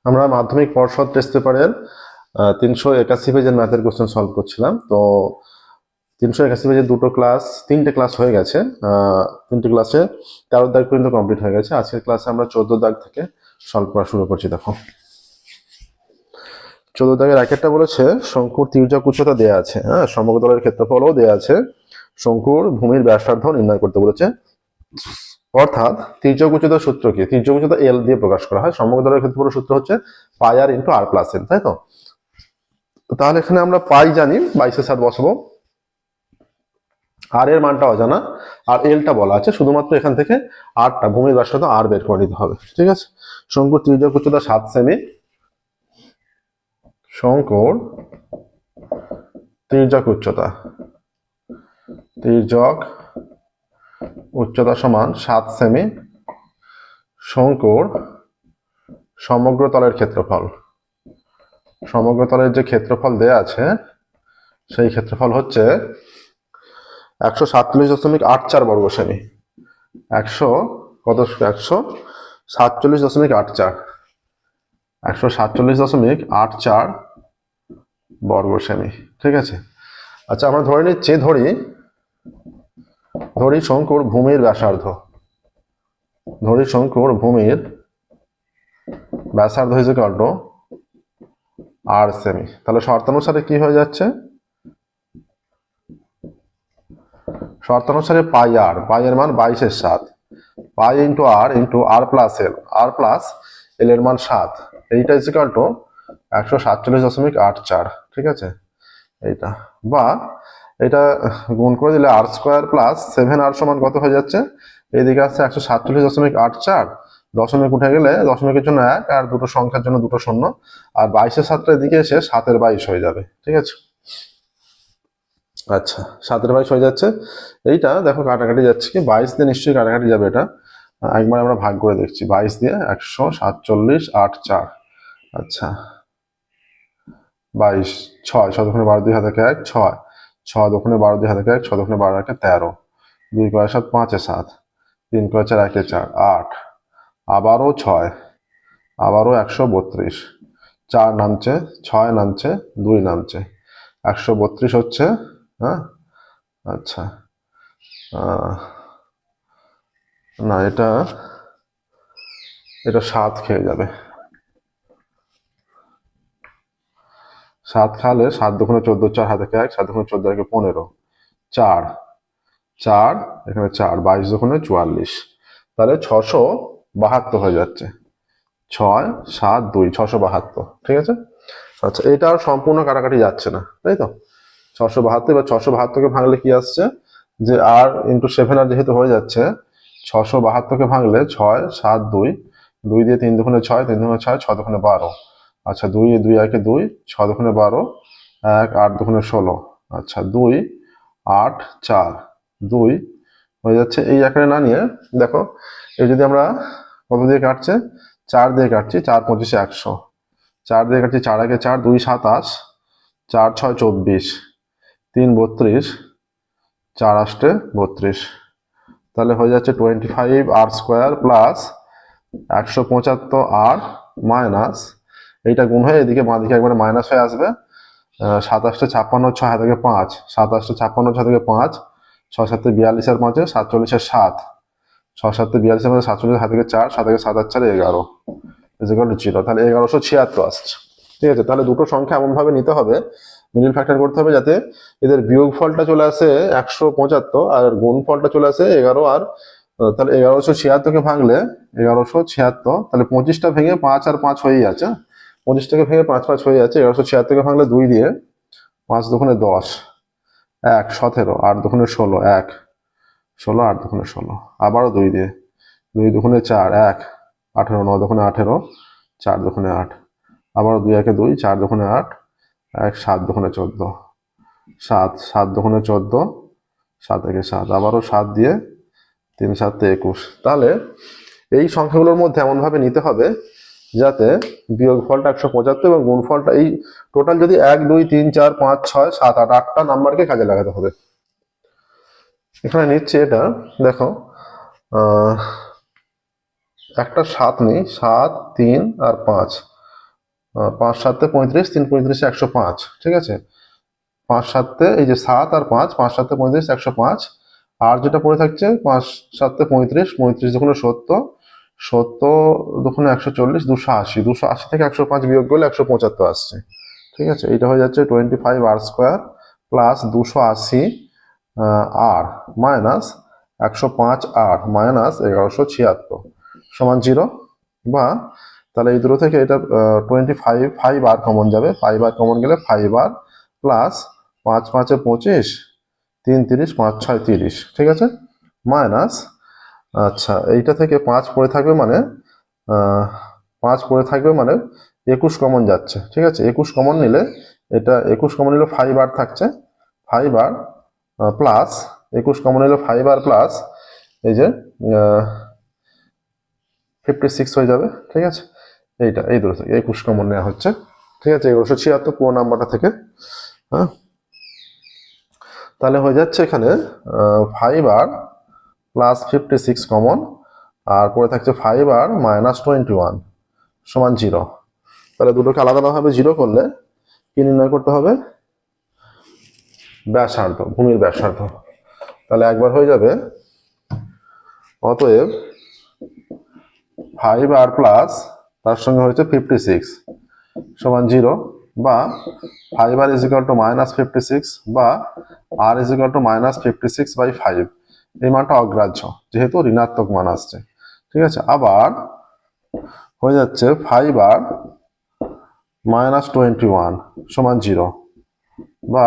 আমরা মাধ্যমিক পর্ষদ টেস্ট পেপারের 381 পেজের ম্যাথের কোশ্চেন সলভ করছিলাম। তো 381 পেজের তিনটে ক্লাস হয়ে গেছে। তিনটে ক্লাসে 13 দাগ পর্যন্ত কমপ্লিট হয়ে গেছে। আজকের ক্লাসে আমরা 14 দাগ থেকে সলভ করা শুরু করছি। দেখো 14 দাগের একটা বলেছে শঙ্কুর তির্যক উচ্চতা দেয়া আছে, হ্যাঁ, সমতলের ক্ষেত্রফলও দেয়া আছে, শঙ্কুর ভূমির ব্যাসার্ধ নির্ণয় করতে বলেছে। অর্থাৎ তির্যক উচ্চতার সূত্র কি? তির্যক উচ্চতা এল দিয়ে প্রকাশ করা হয়। সমতলের ক্ষেত্রফলের সূত্র হচ্ছে পাই আর ইন্টু আর প্লাস এল, তাই তো? তাহলে এখানে আমরা পাই জানি, 22/7 বসাবো। আর এর মানটা অজানা, আর এলটা বলা আছে, শুধুমাত্র এখান থেকে আরটা ভূমির ব্যাসার্ধ আর বের করে নিতে হবে। ঠিক আছে, শঙ্কুর তির্যক উচ্চতা 7 সেমি। শঙ্কুর তির্যক উচ্চতা সমান 7 সেমি। শঙ্কুর সমগ্র তলের যে ক্ষেত্রফল দেয়া আছে সেই ক্ষেত্রফল হচ্ছে 147.84 বর্গ সেমি। 147.84 বর্গ সেমি। ঠিক আছে, আচ্ছা আমরা ধরে নিচ্ছি, ধরি শঙ্কুর ভূমির ব্যাসার্ধ ইজ ইকুয়াল টু আর সেমি। তাহলে শর্তানুসারে কি হয়ে যাচ্ছে? শর্তানুসারে পাই এর মান 22/7, পাই ইন্টু আর প্লাস এল এর মান 7, এইটা ইজ ইকুয়াল টু 147.84। ঠিক আছে, এইটা বা এটা গুণ করে দিলে আর স্কোয়ার প্লাস 7r সমান কত হয়ে যাচ্ছে? এইদিকে আসছে 147.84, দশমিক উঠে গেলে দশমিকের জন্য 1 আর দুটো সংখ্যার জন্য দুটো শূন্য, আর 22/7 এদিকে এসে 7/22 হয়ে যাবে। ঠিক আছে, আচ্ছা 7/22 হয়ে যাচ্ছে। এইটা দেখো কাটাকাটি যাচ্ছে কি, 22 দিয়ে নিশ্চয়ই কাটাকাটি যাবে। এটা একবার আমরা ভাগ করে দেখছি, 22 দিয়ে 147.84। আচ্ছা 22, 6, 6 দোকানে 12, 2 হাতে 1, 6, 6 দোকানে 12, 2 হাতে 1, 6 দোকানে 12, 1, 13, 2 করে 7, 5 এ 7, 3 করে 4, 1 এ 4, 8, আবারও 6, আবারও 132, 4 নামছে, 6 নামছে, 2 নামছে, 132 হচ্ছে। হ্যাঁ, আচ্ছা না, এটা 7 খেয়ে যাবে। 7 খালে 7 দোকানে 14, 4 হাতে 1, 7 দোকানে 14, 1 15, 4, এখানে 4, 22 দোকানে 44, তাহলে 672 হয়ে যাচ্ছে। 6, 7, 2, 672। ঠিক আছে, আচ্ছা এটা আর সম্পূর্ণ কাটাকাটি যাচ্ছে না, তাই তো? 672, বা 672কে ভাঙলে কি আসছে যে আর ইন্টু 7r যেহেতু হয়ে যাচ্ছে, 672কে ভাঙলে 6, 7, 2, 2 দিয়ে 3 দোকানে 6, 3 দোকানে 6, 6 দোকানে 12, আচ্ছা 2, 2, 1, 2, 6 দোকানে 12, 1, 8 দোকানে 16, আচ্ছা 2, 8, 4, 2 হয়ে যাচ্ছে। এই আকারে না নিয়ে দেখো, এই যদি আমরা কত দিয়ে কাটছে, 4 দিয়ে কাটছি, 4 25 100, 4 দিয়ে কাটছি, 4 1 4, 2 27, 4 6 24, 3 32, 4 8 32, তাহলে হয়ে যাচ্ছে 25 আর স্কোয়ার প্লাস 175 আর মাইনাস, এইটা গুণ হয়ে এদিকে বাঁ দিকে একবারে মাইনাস হয়ে আসবে। 27 56, 6 থেকে 5, 27 56, 6 থেকে 5, 6 7 42 আর 5 47 7, 6 7 42 আর 47 7 থেকে 4, 7 থেকে 7 আর 4 11 0, তাহলে 1176 আসছে। ঠিক আছে, তাহলে দুটো সংখ্যা এমন ভাবে নিতে হবে, মিডল ফ্যাক্টর করতে হবে, যাতে এদের বিয়োগ ফলটা চলে আসে 175 আর গুণ ফলটা চলে আসে 11। আর তাহলে 1176কে ভাঙলে 1176, তাহলে 25টা ভেঙে 5 আর 5 হয়েই আছে, 25টাকে ভেঙে 5 5 হয়ে যাচ্ছে। 1176কে ভাঙলে 2 দিয়ে, 5 দোকানে 10, 1 17, 8 দোকানে 16, 1 16, 8 দোকানে 16, আবারও 2 দিয়ে, 2 দোকানে 4, 1 18, 9 দোকানে 18, 4 দোকানে 8, আবারও 2 1 2, 4 দোকানে 8, 1 7 দোকানে 14, 7 7 দোকানে 14, 7 1 7, আবারও 7 দিয়ে, 3 7 21। তাহলে এই সংখ্যাগুলোর মধ্যে এমন ভাবে নিতে হবে যাতে বিয়োগ ফলটা 175 এবং গুণ ফলটা, এই টোটাল যদি 1 2 3 4 5 6 7 8 8টা নাম্বারকে কাজে লাগাতে হবে। এখানে নিচ্ছে এটা, দেখো একটা 7 নেই, 7 3 আর 5, 5 7 35, 3 35 105, ঠিক আছে। 5 7 এই যে 7 আর 5, 5 7 35 105, আর যেটা পড়ে থাকছে 5 7 35, 35 দুগুণে 70, 70 দুগুণে 140, 280, 280 থেকে 105 বিয়োগ করলে 175 আসছে, ঠিক আছে। এটা হয়ে যাচ্ছে 25 আর স্কোয়ার প্লাস 280 আর মাইনাস 105 আর মাইনাস 1176 সমান 0, বা তাহলে এই দুটো থেকে এটা 25 5 আর কমন যাবে, 5 আর কমন গেলে 5 আর প্লাস 5 5 25, 3 30, 5 6 30, ঠিক আছে, মাইনাস, আচ্ছা এইটা থেকে 5 পড়ে থাকবে মানে 5 পড়ে থাকবে মানে 21 কমন যাচ্ছে, ঠিক আছে। 21 কমন নিলে এটা 21 কমন নিলে 5 আর থাকছে, 5 আর প্লাস 21 কমন নিলে 5 আর প্লাস এই যে 56 হয়ে যাবে, ঠিক আছে। এইটা এই দুটো থেকে 21 কমন নেওয়া হচ্ছে, ঠিক আছে। 1176 পুরো নাম্বারটা থেকে, হ্যাঁ। তাহলে হয়ে যাচ্ছে এখানে 5 আর প্লাস 56 কমন, আর পরে থাকছে 5 আর মাইনাস 21 সমান 0। তাহলে দুটোকে আলাদা আলাদাভাবে 0 করলে কি নির্ণয় করতে হবে? ব্যাসার্ধ, ভূমির ব্যাসার্ধ। তাহলে একবার হয়ে যাবে, অতএব 5 আর প্লাস তার সঙ্গে হয়েছে 56 সমান 0, বা 5 আর ইজ ইকুয়াল টু মাইনাস 56, বা r is equal two minus 56/5। এই মানটা অগ্রাহ্য যেহেতু ঋণাত্মক মান আসছে, ঠিক আছে। আবার হয়ে যাচ্ছে 5 আর মাইনাস 21 সমান 0, বা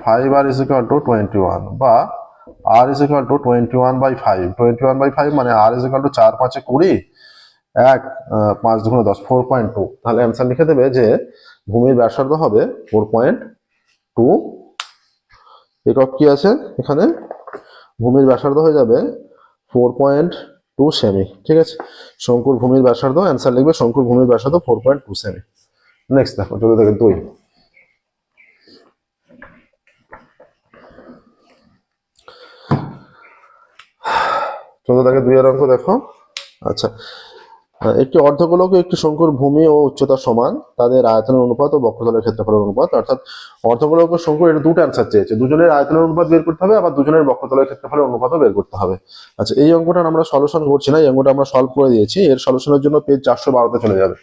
5 আর ইজ ইকুয়াল টু 21, বা আর ইজ ইকুয়াল টু 21/5। 21/5 মানে আর ইজ ইকুয়াল টু 4 5 20, 1 5 2 10, 4.2। তাহলে অ্যান্সার লিখে দেবে যে ভূমির ব্যাসার্ধ হবে 4.2 একক। কি আছে এখানে? ভূমির ব্যাসার্ধ হয়ে যাবে 4.2 সেমি, ঠিক আছে। শঙ্কুর ভূমির ব্যাসার্ধ, অ্যান্সার লিখবে শঙ্কুর ভূমির ব্যাসার্ধ 4.2 সেমি। নেক্সট দেখো 14 থেকে 2, 14 থেকে 2 এর অঙ্ক দেখো। আচ্ছা, একটি অর্ধগোলক ও একটি শঙ্কুর ভূমি ও উচ্চতা সমান, তাদের আয়তনের অনুপাত ও বক্রতলের ক্ষেত্রফলের অনুপাত। অর্থাৎ অর্ধগোলক ও শঙ্কুর এটা দুটো অ্যান্সার চেয়েছে, দুজনের আয়তনের অনুপাত বের করতে হবে, আবার দুজনের বক্রতলের ক্ষেত্রফলের অনুপাতও বের করতে হবে। আচ্ছা, এই অঙ্কটা আমরা সলিউশন করছি না, এই অঙ্কটা আমরা সলভ করে দিয়েছি। এর সলিউশনের জন্য পেজ 412-তে চলে যাবে।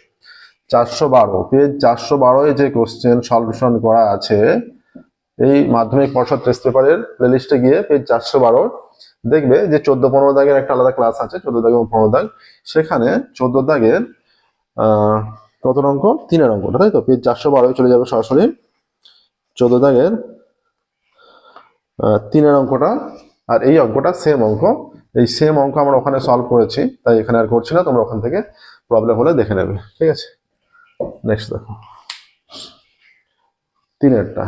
412, পেজ 412-এ যে কোশ্চেন সলিউশন করা আছে, এই মাধ্যমিক পর্ষদ টেস্ট পেপারের প্লেলিস্টে গিয়ে পেজ 412 দেখবে যে 14-15 দাগের একটা আলাদা ক্লাস আছে, 14 দাগ এবং 15 দাগ। সেখানে 14 দাগের কত অঙ্ক? 3-এর অঙ্কটা, তাই তো? পেজ 412 চলে যাবে সরাসরি, 14 দাগের 3-এর অঙ্কটা। আর এই অঙ্কটা সেম অঙ্ক, এই সেম অঙ্ক আমরা ওখানে সলভ করেছি, তাই এখানে আর করছি না, তোমরা ওখান থেকে প্রবলেম হলে দেখে নেবে, ঠিক আছে। নেক্সট দেখো 3-এরটা।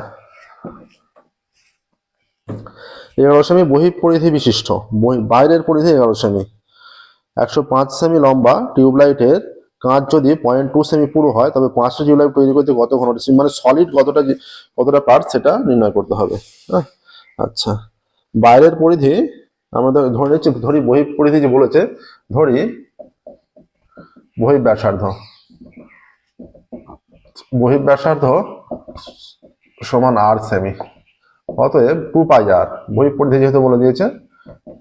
11 সেমি বহিঃপরিধি বিশিষ্ট, বাইরের পরিধি 11 সেমি, 105 সেমি লম্বা টিউবলাইটের কাঁচ যদি 0.2 সেমি পুরো হয়, তবে 5টা টিউবলাইট তৈরি করতে কত ঘনটা, মানে সলিড কতটা পার্ট সেটা নির্ণয় করতে হবে। হ্যাঁ, আচ্ছা, বাইরের পরিধি আমরা ধরে নিচ্ছি, ধরি বহিঃপরিধি যে বলেছে, ধরি বহিঃব্যাসার্ধ, বহিঃব্যাসার্ধ সমান আর সেমি। অতএব 2 পাই আর, বহিঃপরিধি যেহেতু বলে দিয়েছে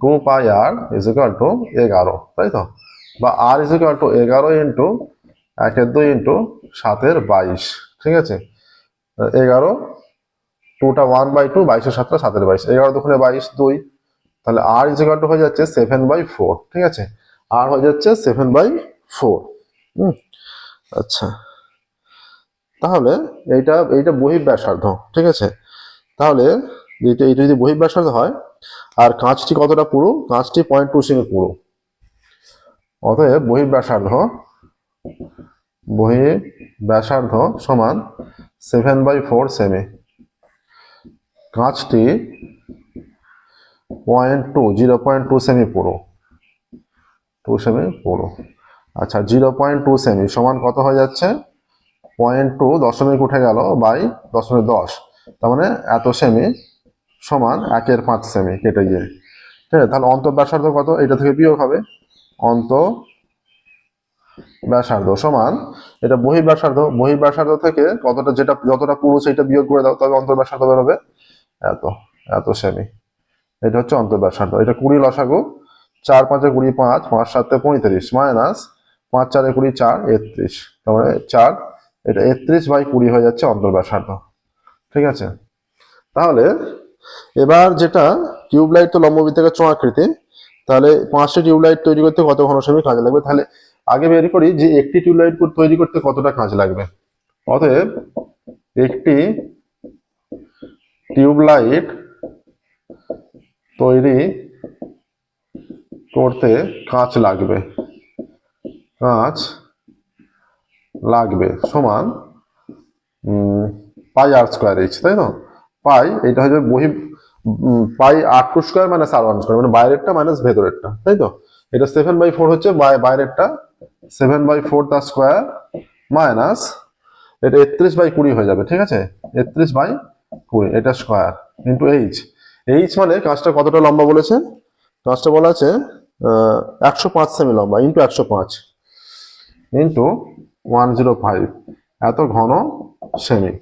2 pi r is equal to 11, তাই তো? বা r is equal to 11 into 1/2 into 7/22, ঠিক আছে। 11, 2টা 1/2, 22 7টা 7/22, 11 2 22 2, তাহলে আর ইজ ইকুয়াল টু হয়ে যাচ্ছে 7/4, ঠিক আছে। আর হয়ে যাচ্ছে 7/4। আচ্ছা, তাহলে এইটা বহিঃব্যাসার্ধ, ঠিক আছে। তাহলে এইটা যদি বহিঃব্যাসার্ধ হয়, আর কাঁচটি কতটা পুরো? কাঁচটি 0.2 সেমি পুরো। অতএব বহিঃব্যাসার্ধ সমান 7/4 সেমি। কাঁচটি 0.2 সেমি পুরো, 2 সেমি পুরো। আচ্ছা, 0.2 সেমি সমান কত হয়ে যাচ্ছে? 0.2 দশমিক উঠে গেল বাই 0.10, তার মানে এত সেমি সমান 1/5 সেমি কেটে গিয়ে, ঠিক আছে। তাহলে অন্তঃব্যাসার্ধ কত? এটা থেকে বিয়োগ হবে, ব্যাসার্ধ সমান এটা বহিঃব্যাসার্ধ, বহিঃব্যাসার্ধ থেকে কতটা যতটা পুরু সেটা বিয়োগ করে দাও, তবে অন্তর্ব্যাসার্ধ বেরোবে এত, এত সেমি। এটা হচ্ছে অন্তর্ব্যাসার্ধ। এটা 20 লসাগু, 4 5 20 5, 5 7 35 মাইনাস 5 4 20 4 31, তার মানে 4, এটা 31/20 হয়ে যাচ্ছে অন্তর্ব্যাসার্ধ। ঠিক আছে, তাহলে এবার যেটা টিউবলাইট তো লম্ববৃত্তাকার চোঙাকৃতি, তাহলে 5টি টিউবলাইট তৈরি করতে কত ঘনসেমি কাজ লাগবে? তাহলে আগে বের করি যে একটি টিউবলাইট তৈরি করতে কতটা কাজ লাগবে। অতএব একটি টিউবলাইট তৈরি করতে কাঁচ লাগবে সমান পাই আর স্কোয়ার এইচ, তাই না? পাই এটা হচ্ছে পাই R2 square minus R1 square, মানে বাইরেরটা মাইনাস ভেতরেরটা, তাই তো? এটা 7/4 হচ্ছে বাইরেরটা, 7/4 তার স্কোয়ার মাইনাস এটা 31/20 হয়ে যাবে। ঠিক আছে, 31/20 এটা স্কোয়ার ইন্টু এইচ মানে কাজটা কতটা লম্বা বলেছে? কাজটা বলা আছে 105 সেমি লম্বা, ইন্টু 105 ইন্টু 105, এত ঘন সেমি।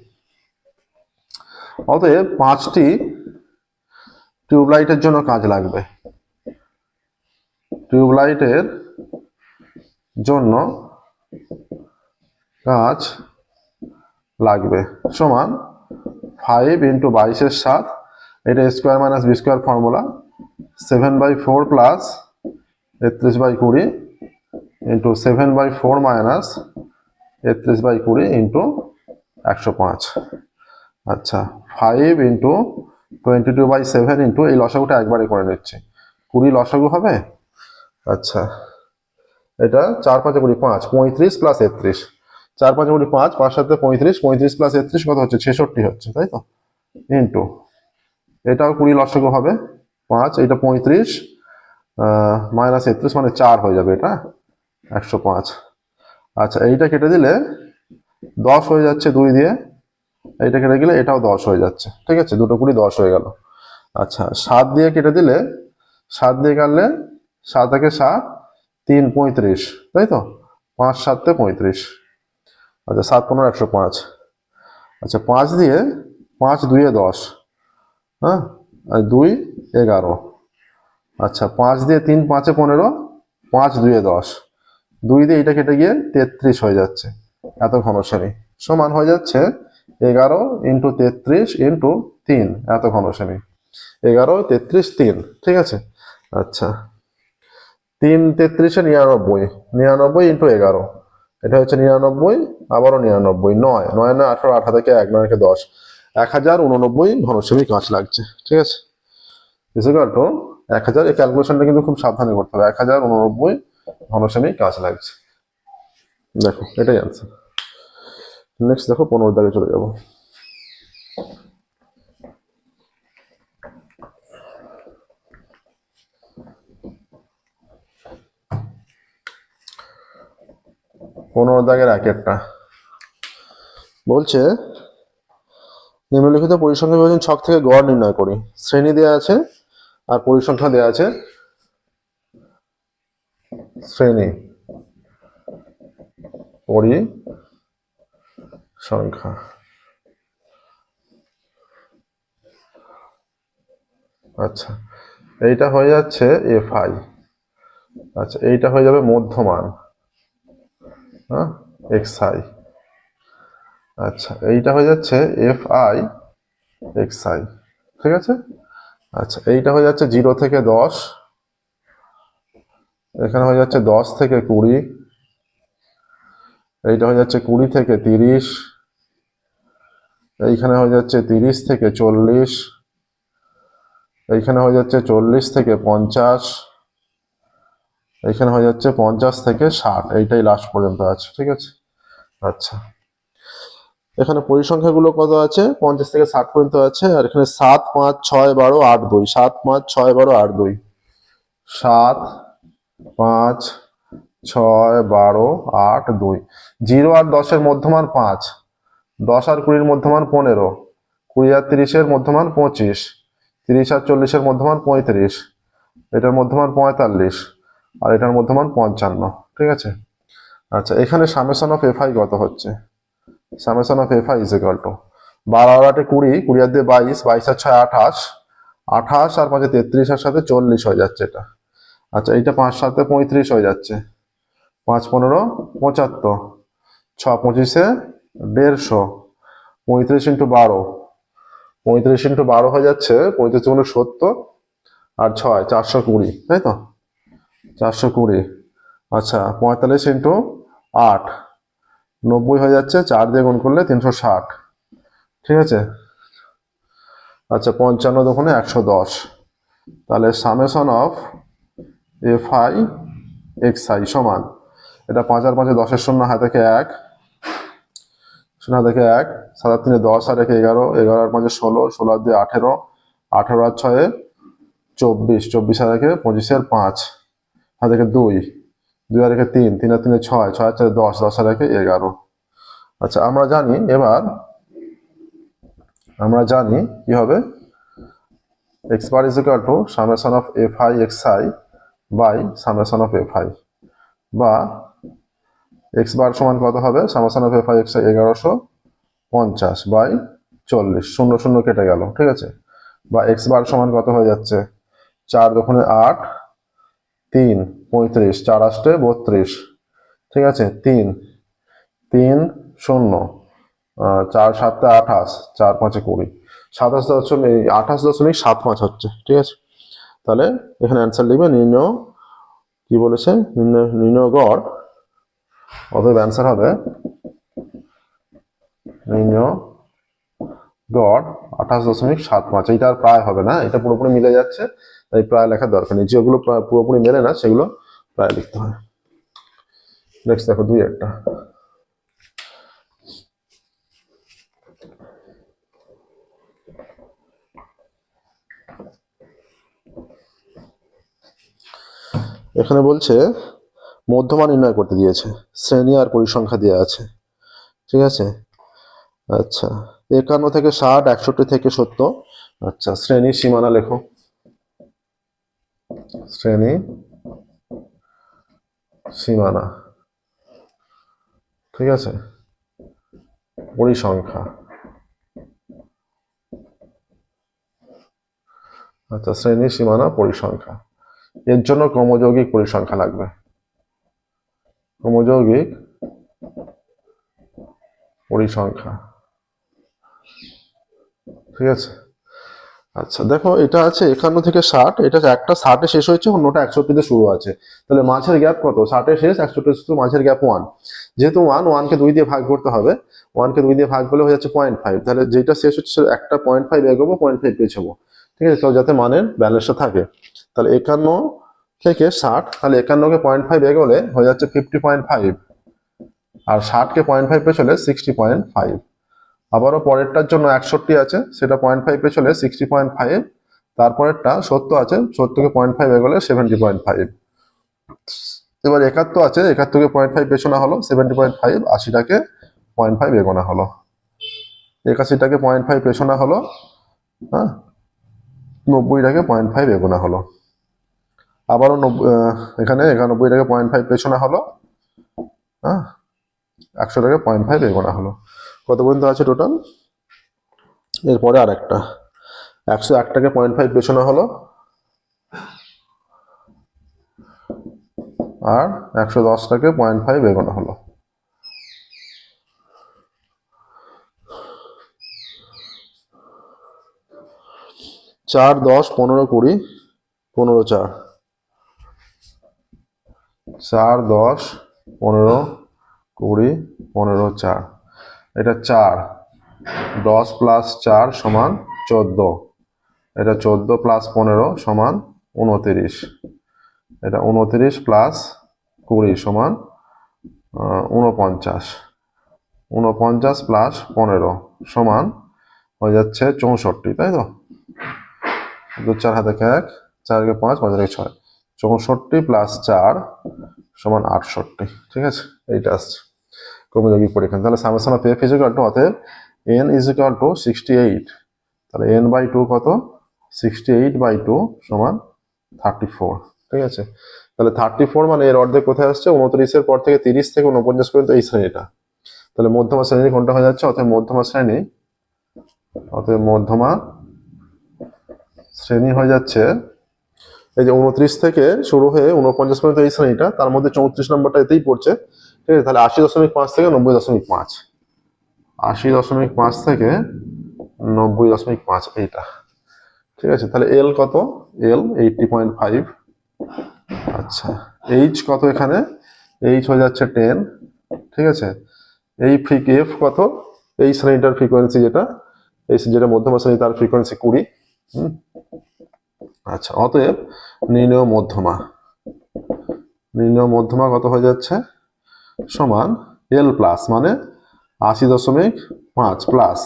অতএব 5টি টিউবলাইটের জন্য কাজ লাগবে, টিউবলাইটের জন্য কাজ লাগবে সমান 5 ইন্টু 22 এর 7, এটা square minus B square formula, 7/4 plus 33/20 into 7/4 minus 33/20 into 105। আচ্ছা, 5 ইন্টু 22/7 ইন্টু এই লসাগুটা একবারে করে নিচ্ছি, 20 লসাগু হবে। আচ্ছা, এটা 4 5 20 5, 35 প্লাস 33, 4 5 20 5, 5 7 35, 35 প্লাস 33 কত হচ্ছে? 66 হচ্ছে, তাই তো? ইন্টু এটাও 20 লসাগু হবে 5, এটা 35 মাইনাস 33 মানে 4 হয়ে যাবে, এটা 105। আচ্ছা, এইটা কেটে দিলে 10 হয়ে যাচ্ছে 2 দিয়ে, এইটা কেটে গেলে এটাও 10 হয়ে যাচ্ছে। ঠিক আছে, দুটো 20 10 হয়ে গেল। আচ্ছা, 7 দিয়ে কেটে দিলে, 7 দিয়ে কাটলে 7 থেকে 7 3 35, তাই তো? 5 7 35। আচ্ছা, 7 15 105। আচ্ছা, 5 দিয়ে 5 2 10, হ্যাঁ, আর 2 11। আচ্ছা, 5 দিয়ে 3 5 15, 5 2 10, 2 দিয়ে এটা কেটে গিয়ে 33 হয়ে যাচ্ছে, এত ঘন সেমি সমান হয়ে যাচ্ছে 11 ইন্টু 33 ইন্টু 3, এত ঘন সেমি। 11 33 3, ঠিক আছে। আচ্ছা, 3 33 99, 99 ইন্টু 11, এটা হচ্ছে 99, আবারও 99, 9 9 9 18, 18 থেকে 1 9 থেকে 10, 1089 ঘনসেমি কাঁচ লাগছে। ঠিক আছে, ইকুয়াল টু 1000, এই ক্যালকুলেশনটা কিন্তু খুব সাবধানে করতে হবে, 1089 ঘনসেমি কাঁচ লাগছে। দেখো এটাই আনসার। নেক্সট দেখো 15 দাগে চলে যাব। দাগের একটা বলছে নিম্নলিখিত পরিসংখ্যান বিভাজন ছক থেকে গড় নির্ণয় করি। শ্রেণী দেওয়া আছে আর পরিসংখ্যা দেওয়া আছে। শ্রেণী পরিসংখ্যা, আচ্ছা এইটা হয়ে যাচ্ছে FI, আচ্ছা এইটা হয়ে যাবে মধ্যমান, হ্যাঁ XI, আচ্ছা এইটা হয়ে যাচ্ছে FI XI, ঠিক আছে। আচ্ছা, এইটা হয়ে যাচ্ছে 0 থেকে 10, এখানে হয়ে যাচ্ছে 10 থেকে 20, এইটা হয়ে যাচ্ছে 20 থেকে 30, এইখানে হয়ে যাচ্ছে 30 থেকে 40, এইখানে হয়ে যাচ্ছে 40 থেকে 50, এইখানে হয়ে যাচ্ছে 50 থেকে 60, এইটাই লাস্ট পর্যন্ত আছে। ঠিক আছে, আচ্ছা এখানে পরিসংখ্যাগুলো কত আছে? 50 থেকে 60 পর্যন্ত আছে। আর এখানে 7 5 6 12 8 2, 7 5 6 12 8 2, 7 5 6 12 8 2, 0 আর 10 এর মধ্যমান 5, 10 আর 20 এর মধ্যমান 15, 20 আর 30 এর মধ্যমান 25, 30 আর 40 এর মধ্যমান 35, এটার মধ্যমান 45, আর এটার মধ্যমান 55। ঠিক আছে, আচ্ছা, এখানে সামেশন অফ এফ আই কত হচ্ছে? Summation of F I is equal two 12 আর 8 20, 20 আর 2 22, 22 আর 6 28, 28 আর 5 33 আর সাথে 40 হয়ে যাচ্ছে এটা। আচ্ছা, এইটা 5 7 35 হয়ে যাচ্ছে, 5 15 75, 6 25 150, 35 ইন্টু 12, 35 ইন্টু 12 হয়ে যাচ্ছে 35 গুণ 70 আর 6 420, তাই তো? 420। আচ্ছা, 45 ইন্টু 8 90 হয়ে যাচ্ছে, 4 দিয়ে গুণ করলে 360, ঠিক আছে? আচ্ছা, 55 দোকানে 110, তাহলে summation of F I X I সমান, এটা 5 আর 5 10 শূন্য হাত থেকে 1, শূন্য থেকে 1, 7 আর 3 10 আর 1 11, 11 আর 5 16, 16 আর 2 18, 18 আর 6 24, 24 আর 1 25 আর 5 হাত থেকে 2, 2 আর 1 3, 3 আর 3 6, 6 আর 4 10, 10 আর 1 11। আচ্ছা, আমরা জানি এবার কি হবে, X bar is equal to summation of F I X I by summation of F I, বা এক্স বার সমান কত হবে, summation of F I X I 1150 by 40, 0 0 কেটে গেল, ঠিক আছে? বা এক্স বার সমান কত হয়ে যাচ্ছে, 4 দোকানে 8, 3 35, 4 8 32, ঠিক আছে? 3 3 0, 4 7 28, 4 5 20, 28.75 হচ্ছে, ঠিক আছে? তাহলে এখানে অ্যান্সার লিখবে নির্ণয়, কি বলেছে, নির্ণয় গড়, অতএব অ্যান্সার হবে নির্ণয় গড় 28.75। এইটা আর প্রায় হবে না, এটা পুরোপুরি মিলে যাচ্ছে, তাই প্রায় লেখার দরকার নেই। যেগুলো পুরোপুরি মেলে না সেগুলো প্রায় লিখতে হয়। নেক্সট দেখো 2 একটা, এখানে বলছে মধ্যমা নির্ণয় করতে দিয়েছে, শ্রেণী আর পরিসংখ্যা দেওয়া আছে, ঠিক আছে? আচ্ছা, 51 থেকে 60, 61 থেকে 70। আচ্ছা, শ্রেণীর সীমানা লেখো, শ্রেণী সীমানা, ঠিক আছে? পরিসংখ্যা, আচ্ছা, শ্রেণী সীমানা পরিসংখ্যা, এর জন্য ক্রমযৌগিক পরিসংখ্যা লাগবে, ক্রমযৌগিক পরিসংখ্যা, ঠিক আছে? আচ্ছা, দেখো এটা আছে 51 থেকে 60, এটা একটা 60 শেষ হয়েছে, অন্যটা 61 শুরু আছে, তাহলে মাঝের গ্যাপ কত? 60 শেষ, 61 শুরু, মাঝের গ্যাপ 1। যেহেতু 1 কে 2 দিয়ে ভাগ করতে হবে, 1 কে 2 দিয়ে ভাগ করলে হয়ে যাচ্ছে 0.5, তাহলে যেটা শেষ হচ্ছে একটা 0.5 এগোবো, 0.5 পেছাবো, ঠিক আছে? তো যাতে মানের ব্যালেন্সটা থাকে, তাহলে 51 থেকে 60, তাহলে 51 কে 0.5 এগোলে হয়ে যাচ্ছে 50.5, আর 60 কে 0.5 পেছলে 60.5। আবারও পরেরটার জন্য 61 আছে, সেটা 0.5 পেছলে 60.5, তারপরেরটা 70 আছে, 70 কে 0.5 এগোলে 70.5। এবার 71 আছে, 71 কে 0.5 পেছনে হলো 70.5, 80টাকে 0.5 এগোনা হলো, 81টাকে 0.5 পেছনে হলো, হ্যাঁ, 90টাকে 0.5 এগোনা হলো, আবারও এখানে 91টাকে 0.5 পেছনে হলো, হ্যাঁ, 100টাকে 0.5 এগোনা হলো। কত পর্যন্ত আছে টোটাল? এরপরে আর একটা 101টাকে 0.5 পেছনে হলো, আর 110টাকে 0.5 এগোনো হলো। চার 10 15 20, 15 4, 4 10 15 20 15 4, এটা 4 10 প্লাস 4 সমান 14, এটা 14 প্লাস 15 সমান 29, এটা 29 প্লাস 20 সমান 49, 49 প্লাস 15 সমান হয়ে যাচ্ছে 64, তাই তো? 4 হাতে 1, 4 কে 5, 5 কে 6, 64 প্লাস 4 সমান 68, ঠিক আছে? এইটা আসছে ক্রমযৌগিক পরীক্ষা। তাহলে summation of F is equal two, অতএব n ইজ ইকুয়াল টু 68, তাহলে n বাই 2 কত? 68 বাই 2 সমান 34, ঠিক আছে? তাহলে 34 মানে এর অর্ধেক কোথায় আসছে, 29-এর পর থেকে 30 থেকে 49 পর্যন্ত এই শ্রেণীটা। তাহলে মধ্যমা শ্রেণী কোনটা হয়ে যাচ্ছে, অতএব মধ্যমা শ্রেণী হয়ে যাচ্ছে এই যে 29 থেকে শুরু হয়ে 49 পর্যন্ত এই শ্রেণীটা, তার মধ্যে 34 নম্বরটা এতেই পড়ছে, ঠিক আছে। তাহলে 80.5 থেকে 90.5, 80.5 থেকে 90.5 এইটা, ঠিক আছে। তাহলে এল কত, এল 80.5। আচ্ছা, এইচ কত, এখানে এইচ হয়ে যাচ্ছে 10, ঠিক আছে। এই এফ কত, এই শ্রেণীটার ফ্রিকোয়েন্সি যেটা মধ্যমা শ্রেণী তার ফ্রিকোয়েন্সি 20। আচ্ছা, অতএব নির্ণেয় মধ্যমা কত হয়ে যাচ্ছে, সমান এল প্লাস মানে 80.5 প্লাস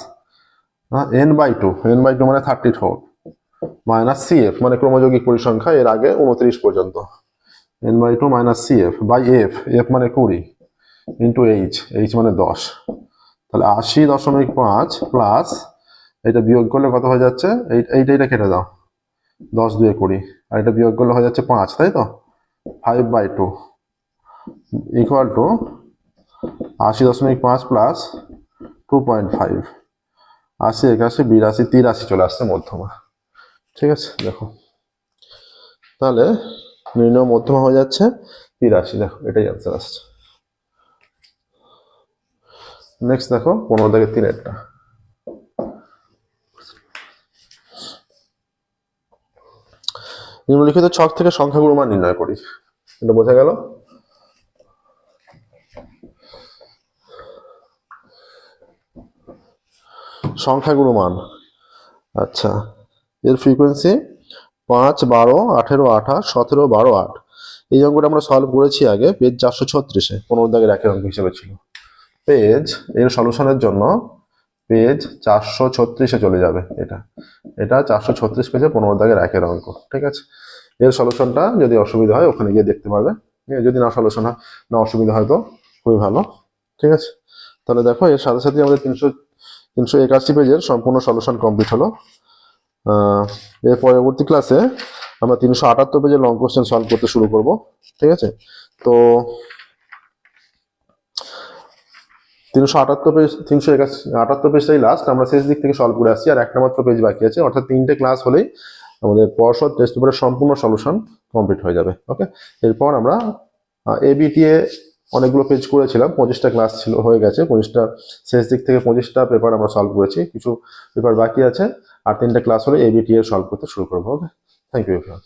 n/2 মানে 34 মাইনাস সিএফ মানে ক্রমযৌগিক পরিসংখ্যা এর আগে 29 পর্যন্ত, n/2 minus CF by F মানে 20 ইন্টু এইচ মানে 10। তাহলে 80.5 প্লাস এটা বিয়োগ করলে কত হয়ে যাচ্ছে, এইটা কেটে দাও, 10 2 20, আর এটা বিয়োগ করলে হয়ে যাচ্ছে 5, তাই তো, 5/2 ইকুয়াল টু 80.5 প্লাস 2.5, 80 81 82 83 চলে আসছে মধ্যমা, ঠিক আছে। দেখো তাহলে নির্ণয় মধ্যমা হয়ে যাচ্ছে 83, দেখো এটাই আনসার আসছে। নেক্সট দেখো 15-3 নিম্নলিখিত ছক থেকে সংখ্যাগুলোর মান নির্ণয় করি, এটা বোঝা গেল। সংখ্যাগুলো মান, আচ্ছা, এর ফ্রিকোয়েন্সি 5 12 18 28 17 12 8। এই অঙ্কটা আমরা সলভ করেছি আগে পেজ 436-এ, 15-1 অঙ্ক হিসেবে ছিল। এর সলিউশনের জন্য পেজ 436-এ চলে যাবে, এটা 436 পেজে 15-1 অঙ্ক, ঠিক আছে। এর সলিউশনটা যদি অসুবিধা হয় ওখানে গিয়ে দেখতে পারবে, যদি না সলিউশন হয়, না অসুবিধা হয় তো খুবই ভালো, ঠিক আছে। তাহলে দেখো এর সাথে সাথে আমাদের 381 পেজের সম্পূর্ণ সলিউশন কমপ্লিট হলো। এর পরবর্তী ক্লাসে আমরা 378 পেজের লং কোশ্চেন সলভ করতে শুরু করব, ঠিক আছে। তো 378 পেজটাই লাস্ট, আমরা শেষ দিক থেকে সলভ করে আসছি, আর একটা মাত্র পেজ বাকি আছে, অর্থাৎ 3টে ক্লাস হলেই আমাদের পর্ষদ টেস্ট পেপারের সম্পূর্ণ সলিউশন কমপ্লিট হয়ে যাবে। ওকে, এরপর আমরা এবিটিএ অনেকগুলো পেজ করেছিলাম, 25টা ক্লাস হয়ে গেছে, 25টা শেষ দিক থেকে 25টা পেপার আমরা সলভ করেছি, কিছু পেপার বাকি আছে, আর 3টে ক্লাস হলে এবিটিএ সলভ করতে শুরু করবো। ওকে, থ্যাংক ইউ এভরিওয়ান।